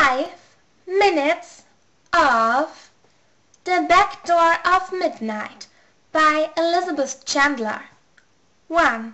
5 minutes of The Back Door of Midnight by Elizabeth Chandler. 1.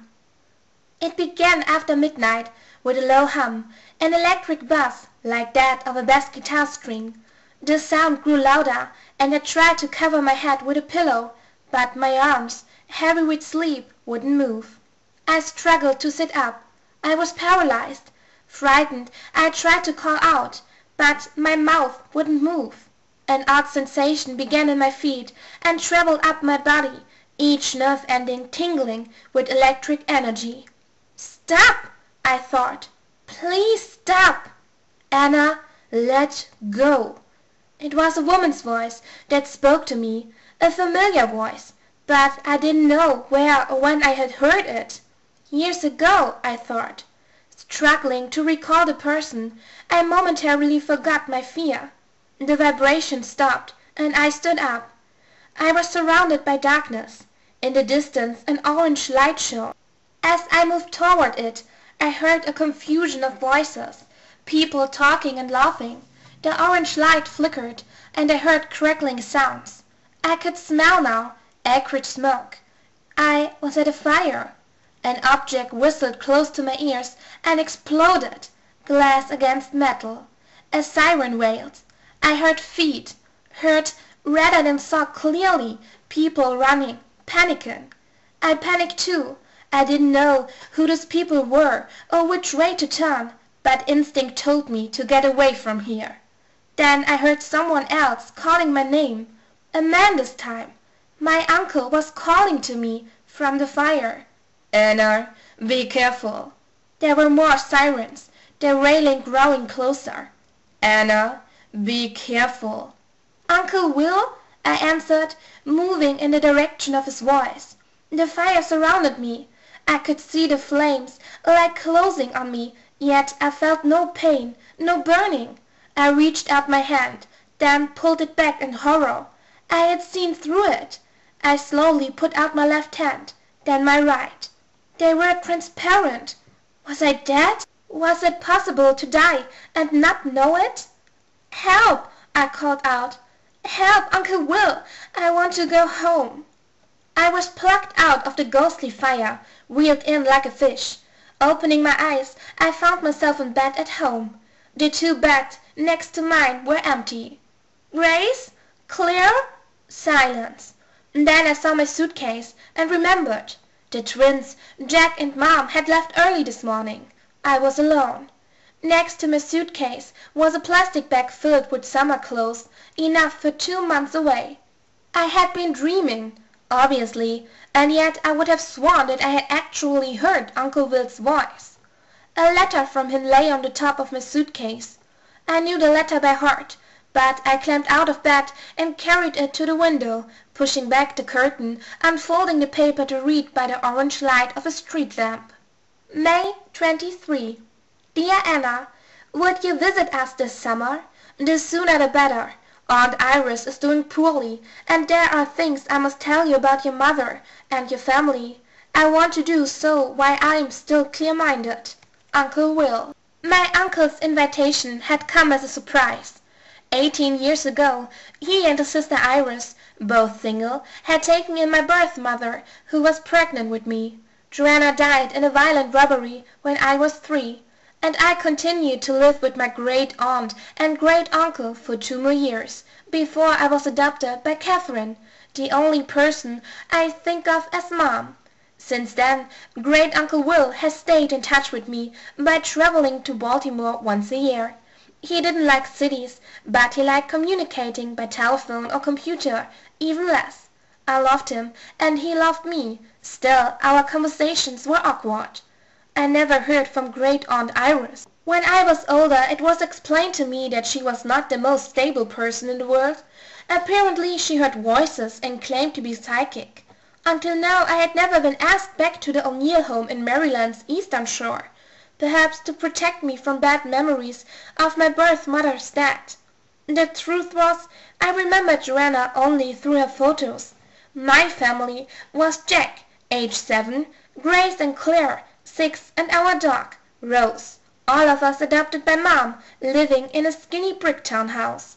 It began after midnight with a low hum, an electric buzz like that of a bass guitar string. The sound grew louder, and I tried to cover my head with a pillow, but my arms, heavy with sleep, wouldn't move. I struggled to sit up. I was paralyzed. Frightened, I tried to call out, but my mouth wouldn't move. An odd sensation began in my feet and traveled up my body, each nerve ending tingling with electric energy. "Stop!" I thought. "Please stop!" "Anna, let go!" It was a woman's voice that spoke to me, a familiar voice, but I didn't know where or when I had heard it. Years ago, I thought. Struggling to recall the person, I momentarily forgot my fear. The vibration stopped, and I stood up. I was surrounded by darkness. In the distance an orange light shone. As I moved toward it, I heard a confusion of voices, people talking and laughing. The orange light flickered, and I heard crackling sounds. I could smell now acrid smoke. I was at a fire. An object whistled close to my ears and exploded, glass against metal. A siren wailed. I heard feet, heard rather than saw clearly people running, panicking. I panicked too. I didn't know who those people were or which way to turn, but instinct told me to get away from here. Then I heard someone else calling my name, a man this time. My uncle was calling to me from the fire. "Anna, be careful." There were more sirens, their railing growing closer. "Anna, be careful." "Uncle Will?" I answered, moving in the direction of his voice. The fire surrounded me. I could see the flames like closing on me, yet I felt no pain, no burning. I reached out my hand, then pulled it back in horror. I had seen through it. I slowly put out my left hand, then my right. They were transparent. Was I dead? Was it possible to die and not know it? "Help!" I called out. "Help, Uncle Will! I want to go home." I was plucked out of the ghostly fire, reeled in like a fish. Opening my eyes, I found myself in bed at home. The two beds next to mine were empty. "Grace? Claire?" Silence. Then I saw my suitcase and remembered. The twins, Jack and Mom, had left early this morning. I was alone. Next to my suitcase was a plastic bag filled with summer clothes, enough for 2 months away. I had been dreaming, obviously, and yet I would have sworn that I had actually heard Uncle Will's voice. A letter from him lay on the top of my suitcase. I knew the letter by heart, but I climbed out of bed and carried it to the window, pushing back the curtain, unfolding the paper to read by the orange light of a street lamp. May 23. Dear Anna, would you visit us this summer? The sooner the better. Aunt Iris is doing poorly, and there are things I must tell you about your mother and your family. I want to do so while I am still clear-minded. Uncle Will. My uncle's invitation had come as a surprise. 18 years ago, he and his sister Iris, both single, had taken in my birth mother, who was pregnant with me. Joanna died in a violent robbery when I was 3, and I continued to live with my great-aunt and great-uncle for 2 more years, before I was adopted by Catherine, the only person I think of as Mom. Since then, Great-Uncle Will has stayed in touch with me by traveling to Baltimore once a year. He didn't like cities, but he liked communicating by telephone or computer, even less. I loved him, and he loved me. Still, our conversations were awkward. I never heard from Great-Aunt Iris. When I was older, it was explained to me that she was not the most stable person in the world. Apparently she heard voices and claimed to be psychic. Until now I had never been asked back to the O'Neill home in Maryland's Eastern Shore, perhaps to protect me from bad memories of my birth mother's death. The truth was, I remembered Joanna only through her photos. My family was Jack, age 7, Grace and Claire, 6, and our dog, Rose. All of us adopted by Mom, living in a skinny brick town house.